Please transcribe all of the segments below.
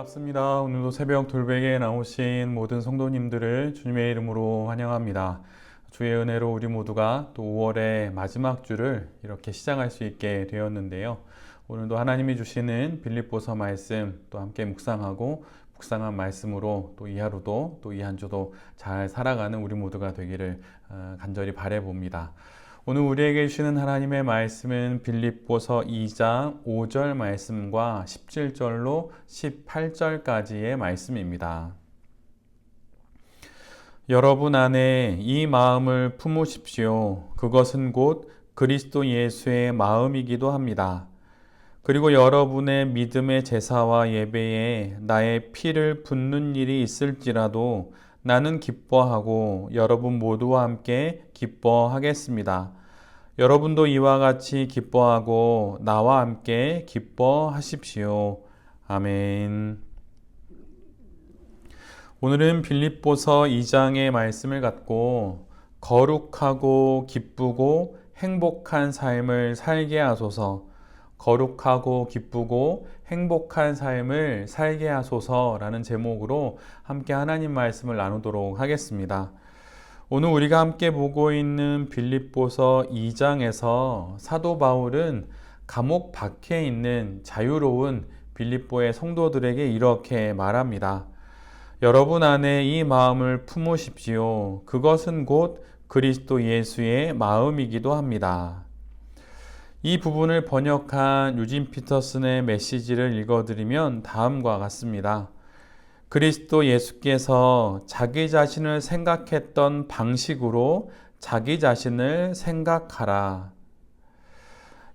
반갑습니다. 오늘도 새벽 돌베개에 나오신 모든 성도님들을 주님의 이름으로 환영합니다. 주의 은혜로 우리 모두가 또 5월의 마지막 주를 이렇게 시작할 수 있게 되었는데요. 오늘도 하나님이 주시는 빌립보서 말씀 또 함께 묵상하고 묵상한 말씀으로 또 이 하루도 또 이 한 주도 잘 살아가는 우리 모두가 되기를 간절히 바라봅니다. 오늘 우리에게 주시는 하나님의 말씀은 빌립보서 2장 5절 말씀과 17절로 18절까지의 말씀입니다. 여러분 안에 이 마음을 품으십시오. 그것은 곧 그리스도 예수의 마음이기도 합니다. 그리고 여러분의 믿음의 제사와 예배에 나의 피를 붓는 일이 있을지라도 나는 기뻐하고 여러분 모두와 함께 기뻐하겠습니다. 여러분도 이와 같이 기뻐하고 나와 함께 기뻐하십시오. 아멘. 오늘은 빌립보서 2장의 말씀을 갖고 거룩하고 기쁘고 행복한 삶을 살게 하소서, 거룩하고 기쁘고 행복한 삶을 살게 하소서라는 제목으로 함께 하나님 말씀을 나누도록 하겠습니다. 오늘 우리가 함께 보고 있는 빌립보서 2장에서 사도 바울은 감옥 밖에 있는 자유로운 빌립보의 성도들에게 이렇게 말합니다. 여러분 안에 이 마음을 품으십시오. 그것은 곧 그리스도 예수의 마음이기도 합니다. 이 부분을 번역한 유진 피터슨의 메시지를 읽어드리면 다음과 같습니다. 그리스도 예수께서 자기 자신을 생각했던 방식으로 자기 자신을 생각하라.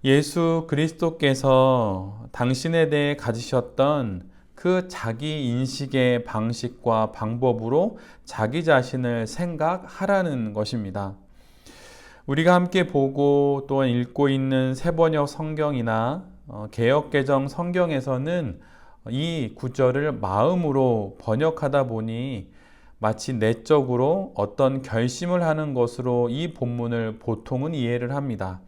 예수 그리스도께서 당신에 대해 가지셨던 그 자기 인식의 방식과 방법으로 자기 자신을 생각하라는 것입니다. 우리가 함께 보고 또 읽고 있는 새번역 성경이나 개역개정 성경에서는 이 구절을 마음으로 번역하다 보니 마치 내적으로 어떤 결심을 하는 것으로 이 본문을 보통은 이해를 합니다.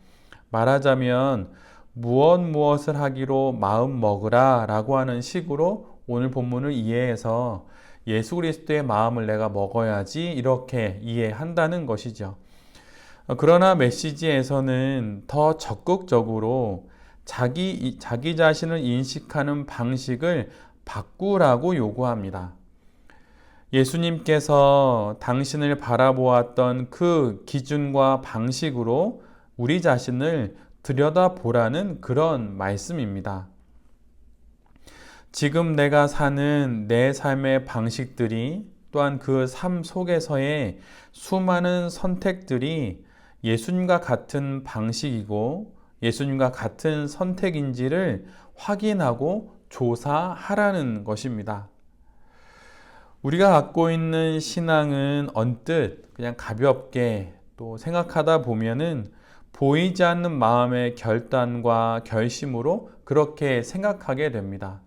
말하자면 무엇을 하기로 마음 먹으라 라고 하는 식으로 오늘 본문을 이해해서 예수 그리스도의 마음을 내가 먹어야지 이렇게 이해한다는 것이죠. 그러나 메시지에서는 더 적극적으로 자기 자신을 인식하는 방식을 바꾸라고 요구합니다. 예수님께서 당신을 바라보았던 그 기준과 방식으로 우리 자신을 들여다보라는 그런 말씀입니다. 지금 내가 사는 내 삶의 방식들이 또한 그 삶 속에서의 수많은 선택들이 예수님과 같은 방식이고 예수님과 같은 선택인지를 확인하고 조사하라는 것입니다. 우리가 갖고 있는 신앙은 언뜻 그냥 가볍게 또 생각하다 보면은 보이지 않는 마음의 결단과 결심으로 그렇게 생각하게 됩니다.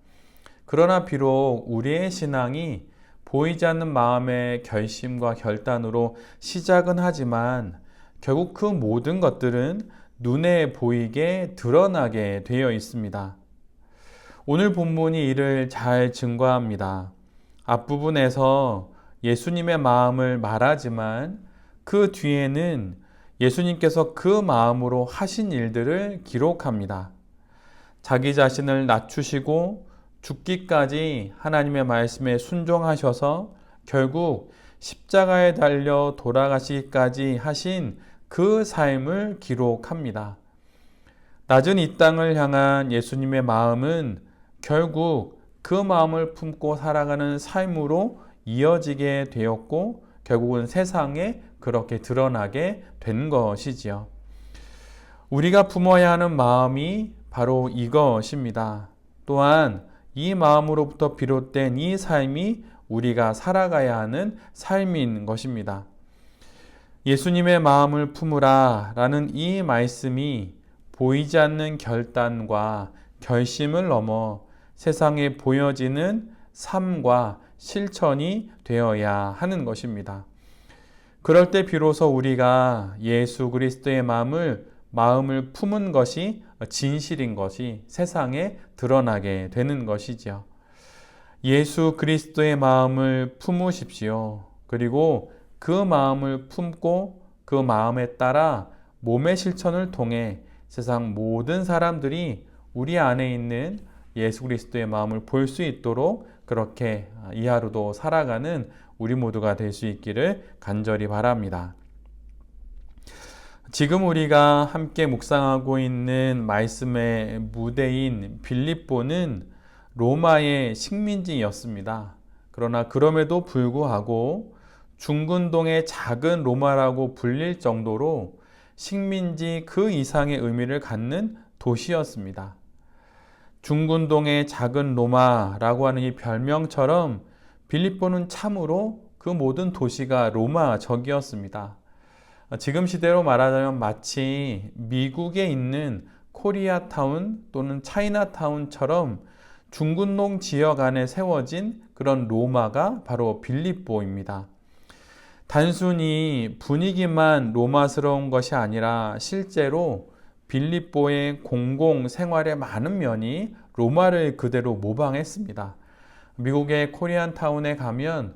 그러나 비록 우리의 신앙이 보이지 않는 마음의 결심과 결단으로 시작은 하지만 결국 그 모든 것들은 눈에 보이게 드러나게 되어 있습니다. 오늘 본문이 이를 잘 증거합니다. 앞부분에서 예수님의 마음을 말하지만 그 뒤에는 예수님께서 그 마음으로 하신 일들을 기록합니다. 자기 자신을 낮추시고 죽기까지 하나님의 말씀에 순종하셔서 결국 십자가에 달려 돌아가시기까지 하신 그 삶을 기록합니다. 낮은 이 땅을 향한 예수님의 마음은 결국 그 마음을 품고 살아가는 삶으로 이어지게 되었고 결국은 세상에 그렇게 드러나게 된 것이지요. 우리가 품어야 하는 마음이 바로 이것입니다. 또한 이 마음으로부터 비롯된 이 삶이 우리가 살아가야 하는 삶인 것입니다. 예수님의 마음을 품으라 라는 이 말씀이 보이지 않는 결단과 결심을 넘어 세상에 보여지는 삶과 실천이 되어야 하는 것입니다. 그럴 때 비로소 우리가 예수 그리스도의 마음을 품은 것이 진실인 것이 세상에 드러나게 되는 것이지요. 예수 그리스도의 마음을 품으십시오. 그리고 그 마음을 품고 그 마음에 따라 몸의 실천을 통해 세상 모든 사람들이 우리 안에 있는 예수 그리스도의 마음을 볼 수 있도록 그렇게 이 하루도 살아가는 우리 모두가 될 수 있기를 간절히 바랍니다. 지금 우리가 함께 묵상하고 있는 말씀의 무대인 빌립보는 로마의 식민지였습니다. 그러나 그럼에도 불구하고 중근동의 작은 로마라고 불릴 정도로 식민지 그 이상의 의미를 갖는 도시였습니다. 중근동의 작은 로마라고 하는 이 별명처럼 빌립보는 참으로 그 모든 도시가 로마적이었습니다. 지금 시대로 말하자면 마치 미국에 있는 코리아타운 또는 차이나타운처럼 중근동 지역 안에 세워진 그런 로마가 바로 빌립보입니다. 단순히 분위기만 로마스러운 것이 아니라 실제로 빌립보의 공공 생활의 많은 면이 로마를 그대로 모방했습니다. 미국의 코리안타운에 가면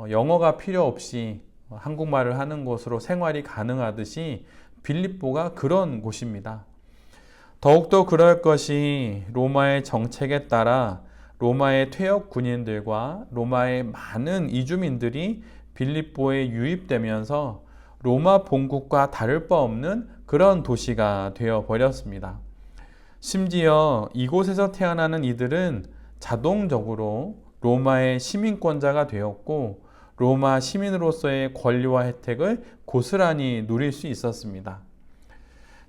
영어가 필요 없이 한국말을 하는 곳으로 생활이 가능하듯이 빌립보가 그런 곳입니다. 더욱더 그럴 것이 로마의 정책에 따라 로마의 퇴역 군인들과 로마의 많은 이주민들이 빌립보에 유입되면서 로마 본국과 다를 바 없는 그런 도시가 되어 버렸습니다. 심지어 이곳에서 태어나는 이들은 자동적으로 로마의 시민권자가 되었고 로마 시민으로서의 권리와 혜택을 고스란히 누릴 수 있었습니다.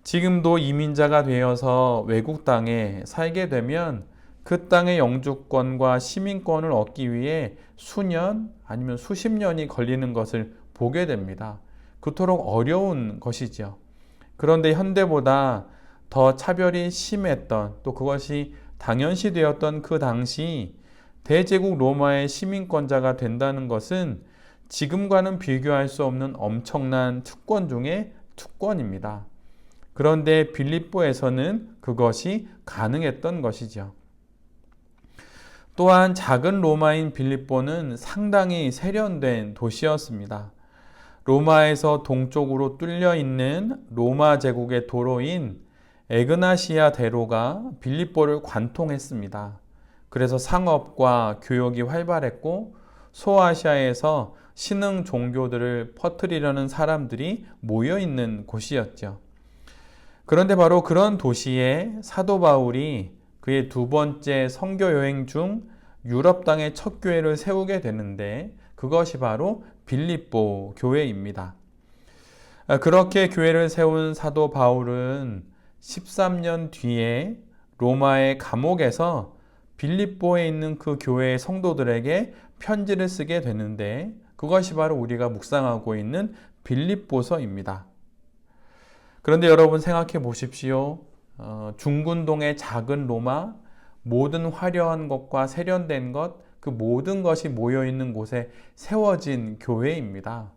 지금도 이민자가 되어서 외국 땅에 살게 되면 그 땅의 영주권과 시민권을 얻기 위해 수년 아니면 수십 년이 걸리는 것을 보게 됩니다. 그토록 어려운 것이죠. 그런데 현대보다 더 차별이 심했던 또 그것이 당연시되었던 그 당시 대제국 로마의 시민권자가 된다는 것은 지금과는 비교할 수 없는 엄청난 특권 중에 특권입니다. 그런데 빌립보에서는 그것이 가능했던 것이죠. 또한 작은 로마인 빌립보는 상당히 세련된 도시였습니다. 로마에서 동쪽으로 뚫려 있는 로마 제국의 도로인 에그나시아 대로가 빌립보를 관통했습니다. 그래서 상업과 교역이 활발했고 소아시아에서 신흥 종교들을 퍼뜨리려는 사람들이 모여 있는 곳이었죠. 그런데 바로 그런 도시에 사도 바울이 그의 두 번째 선교 여행 중 유럽 땅의 첫 교회를 세우게 되는데 그것이 바로 빌립보 교회입니다. 그렇게 교회를 세운 사도 바울은 13년 뒤에 로마의 감옥에서 빌립보에 있는 그 교회의 성도들에게 편지를 쓰게 되는데 그것이 바로 우리가 묵상하고 있는 빌립보서입니다. 그런데 여러분 생각해 보십시오. 중근동의 작은 로마, 모든 화려한 것과 세련된 것, 그 모든 것이 모여있는 곳에 세워진 교회입니다.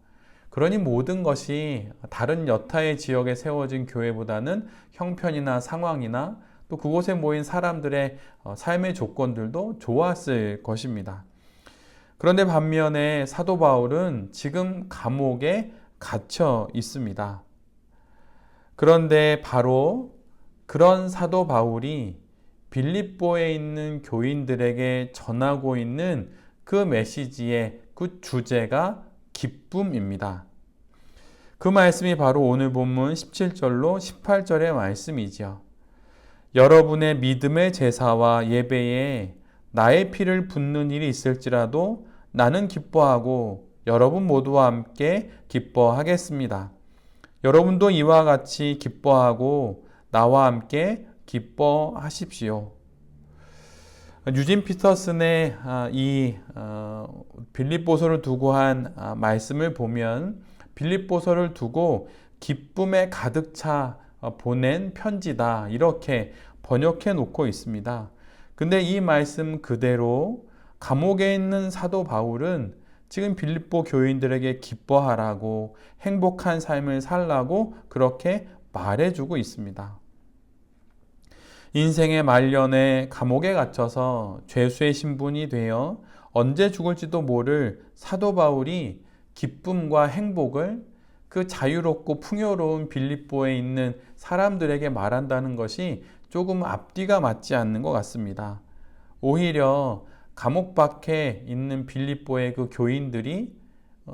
그러니 모든 것이 다른 여타의 지역에 세워진 교회보다는 형편이나 상황이나 또 그곳에 모인 사람들의 삶의 조건들도 좋았을 것입니다. 그런데 반면에 사도 바울은 지금 감옥에 갇혀 있습니다. 그런데 바로 그런 사도 바울이 빌립보에 있는 교인들에게 전하고 있는 그 메시지의 그 주제가 기쁨입니다. 그 말씀이 바로 오늘 본문 17절로 18절의 말씀이죠. 여러분의 믿음의 제사와 예배에 나의 피를 붓는 일이 있을지라도 나는 기뻐하고 여러분 모두와 함께 기뻐하겠습니다. 여러분도 이와 같이 기뻐하고 나와 함께 기뻐하십시오. 유진 피터슨의 이 빌립보서를 두고 한 말씀을 보면 빌립보서를 두고 기쁨에 가득 차 보낸 편지다 이렇게 번역해 놓고 있습니다. 근데 이 말씀 그대로 감옥에 있는 사도 바울은 지금 빌립보 교인들에게 기뻐하라고 행복한 삶을 살라고 그렇게 말해주고 있습니다. 인생의 말년에 감옥에 갇혀서 죄수의 신분이 되어 언제 죽을지도 모를 사도 바울이 기쁨과 행복을 그 자유롭고 풍요로운 빌립보에 있는 사람들에게 말한다는 것이 조금 앞뒤가 맞지 않는 것 같습니다. 오히려 감옥 밖에 있는 빌립보의 그 교인들이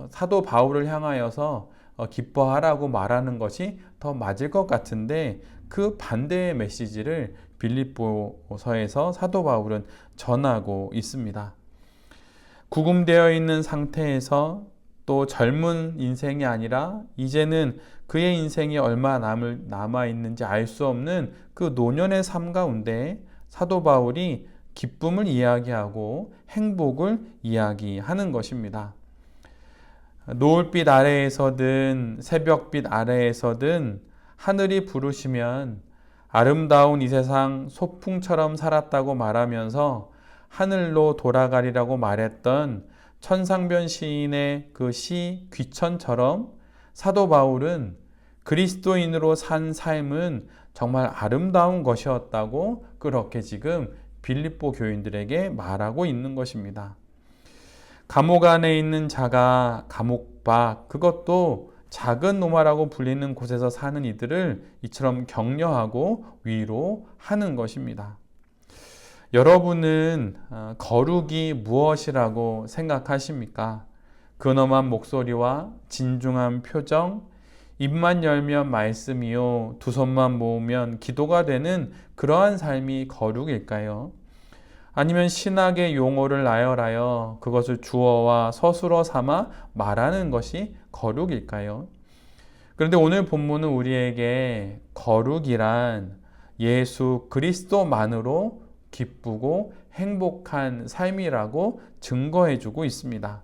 사도 바울을 향하여서 기뻐하라고 말하는 것이 더 맞을 것 같은데, 그 반대의 메시지를 빌립보서에서 사도 바울은 전하고 있습니다. 구금되어 있는 상태에서 또 젊은 인생이 아니라 이제는 그의 인생이 얼마 남아 있는지 알 수 없는 그 노년의 삶 가운데 사도 바울이 기쁨을 이야기하고 행복을 이야기하는 것입니다. 노을빛 아래에서든 새벽빛 아래에서든 하늘이 부르시면 아름다운 이 세상 소풍처럼 살았다고 말하면서 하늘로 돌아가리라고 말했던 천상변 시인의 그 시 귀천처럼 사도 바울은 그리스도인으로 산 삶은 정말 아름다운 것이었다고 그렇게 지금 빌립보 교인들에게 말하고 있는 것입니다. 감옥 안에 있는 자가 감옥 밖, 그것도 작은 노마라고 불리는 곳에서 사는 이들을 이처럼 격려하고 위로하는 것입니다. 여러분은 거룩이 무엇이라고 생각하십니까? 근엄한 목소리와 진중한 표정, 입만 열면 말씀이요, 두 손만 모으면 기도가 되는 그러한 삶이 거룩일까요? 아니면 신학의 용어를 나열하여 그것을 주어와 서술어 삼아 말하는 것이 거룩일까요? 그런데 오늘 본문은 우리에게 거룩이란 예수 그리스도만으로 기쁘고 행복한 삶이라고 증거해주고 있습니다.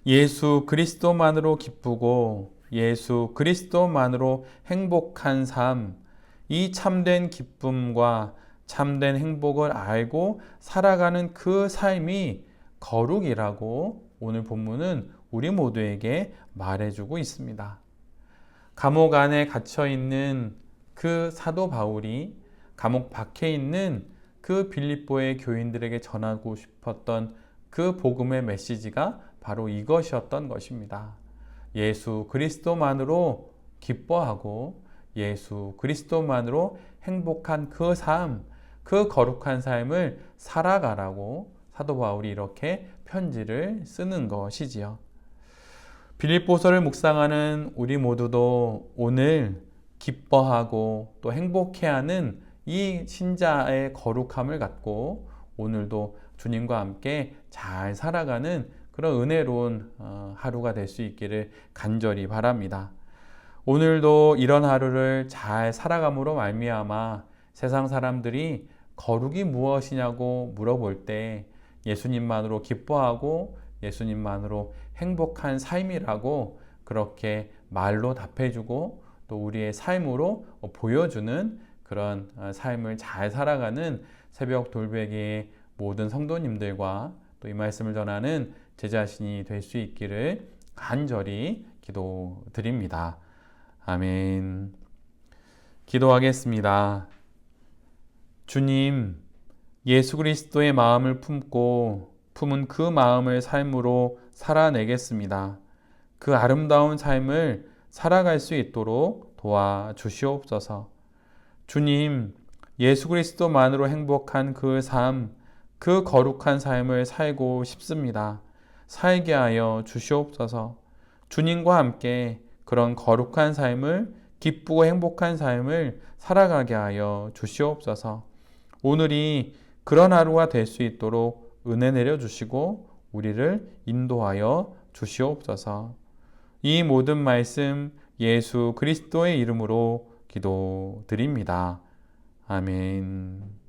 예수 그리스도만으로 기쁘고 예수 그리스도만으로 행복한 삶, 이 참된 기쁨과 참된 행복을 알고 살아가는 그 삶이 거룩이라고 오늘 본문은 우리 모두에게 말해주고 있습니다. 감옥 안에 갇혀있는 그 사도 바울이 감옥 밖에 있는 그 빌립보의 교인들에게 전하고 싶었던 그 복음의 메시지가 바로 이것이었던 것입니다. 예수 그리스도만으로 기뻐하고 예수 그리스도만으로 행복한 그 삶, 그 거룩한 삶을 살아가라고 사도 바울이 이렇게 편지를 쓰는 것이지요. 빌립보서를 묵상하는 우리 모두도 오늘 기뻐하고 또 행복해하는 이 신자의 거룩함을 갖고 오늘도 주님과 함께 잘 살아가는 그런 은혜로운 하루가 될 수 있기를 간절히 바랍니다. 오늘도 이런 하루를 잘 살아감으로 말미암아 세상 사람들이 거룩이 무엇이냐고 물어볼 때 예수님만으로 기뻐하고 예수님만으로 행복한 삶이라고 그렇게 말로 답해주고 또 우리의 삶으로 보여주는 그런 삶을 잘 살아가는 새벽 돌베개의 모든 성도님들과 또 이 말씀을 전하는 제 자신이 될 수 있기를 간절히 기도드립니다. 아멘. 기도하겠습니다. 주님, 예수 그리스도의 마음을 품은 그 마음을 삶으로 살아내겠습니다. 그 아름다운 삶을 살아갈 수 있도록 도와주시옵소서. 주님, 예수 그리스도만으로 행복한 그 삶, 그 거룩한 삶을 살고 싶습니다. 살게 하여 주시옵소서. 주님과 함께 그런 거룩한 삶을, 기쁘고 행복한 삶을 살아가게 하여 주시옵소서. 오늘이 그런 하루가 될 수 있도록 은혜 내려주시고 우리를 인도하여 주시옵소서. 이 모든 말씀 예수 그리스도의 이름으로 기도드립니다. 아멘.